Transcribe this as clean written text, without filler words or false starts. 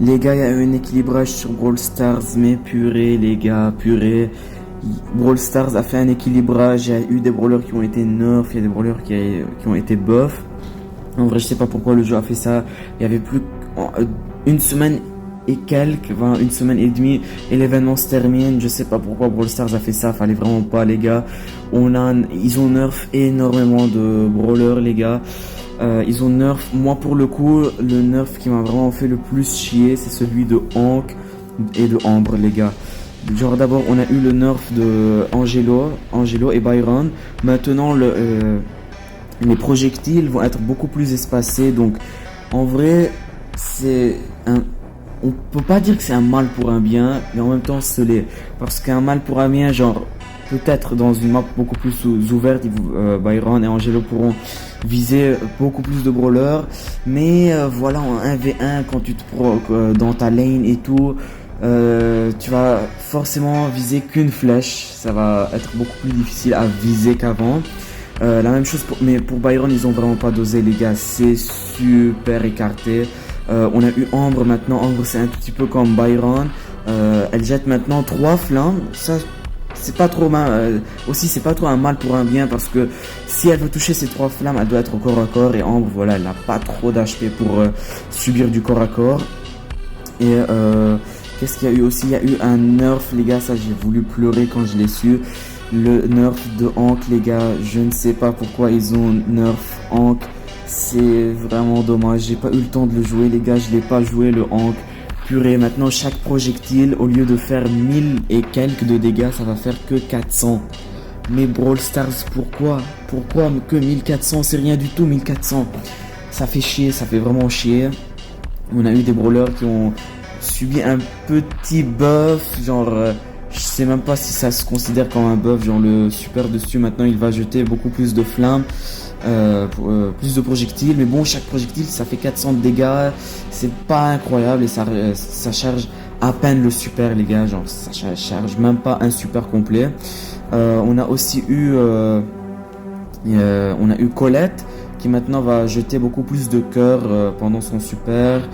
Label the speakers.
Speaker 1: Les gars, il y a eu un équilibrage sur Brawl Stars, mais purée, les gars, purée. Brawl Stars a fait un équilibrage. Il y a eu des brawlers qui ont été nerfs, il y a des brawlers qui ont été buff. En vrai, je sais pas pourquoi le jeu a fait ça. Il y avait plus une semaine et quelques, enfin, une semaine et demie, et l'événement se termine. Je sais pas pourquoi Brawl Stars a fait ça. Fallait vraiment pas, les gars. Ils ont nerf énormément de brawlers, les gars. Ils ont nerf. Moi, pour le coup, le nerf qui m'a vraiment fait le plus chier, c'est celui de Hank et de Ambre, les gars. Genre, d'abord, on a eu le nerf de Angelo et Byron. Maintenant, les projectiles vont être beaucoup plus espacés. Donc, en vrai, on peut pas dire que c'est un mal pour un bien, mais en même temps, ce l'est. Parce qu'un mal pour un bien, genre, peut-être dans une map beaucoup plus ouverte, Byron et Angelo pourront viser beaucoup plus de brawlers. Mais voilà, en 1v1, quand tu te procs dans ta lane et tout, tu vas forcément viser qu'une flèche. Ça va être beaucoup plus difficile à viser qu'avant. La même chose mais pour Byron, ils ont vraiment pas dosé, les gars. C'est super écarté. On a eu Ambre maintenant. Ambre, c'est un petit peu comme Byron. Elle jette maintenant 3 flammes. Ça, c'est pas trop mal. Aussi, c'est pas trop un mal pour un bien, parce que si elle veut toucher ces 3 flammes, elle doit être au corps à corps. Et Ambre, voilà, elle n'a pas trop d'HP pour subir du corps à corps. Et qu'est-ce qu'il y a eu aussi? Il y a eu un nerf, les gars. Ça, j'ai voulu pleurer quand je l'ai su. Le nerf de Hank, les gars. Je ne sais pas pourquoi ils ont nerf Hank. C'est vraiment dommage. J'ai pas eu le temps de le jouer, les gars. Je l'ai pas joué, le Hank. Purée, maintenant chaque projectile, au lieu de faire 1000 et quelques de dégâts, ça va faire que 400. Mais Brawl Stars, pourquoi que 1400? C'est rien du tout, 1400. Ça fait chier, ça fait vraiment chier. On a eu des brawlers qui ont subi un petit buff, genre je sais même pas si ça se considère comme un buff, genre le super dessus maintenant il va jeter beaucoup plus de flammes, plus de projectiles, mais bon, chaque projectile ça fait 400 de dégâts, c'est pas incroyable, et ça charge à peine le super, les gars, genre ça charge même pas un super complet. On a aussi eu Colette qui maintenant va jeter beaucoup plus de cœur pendant son super.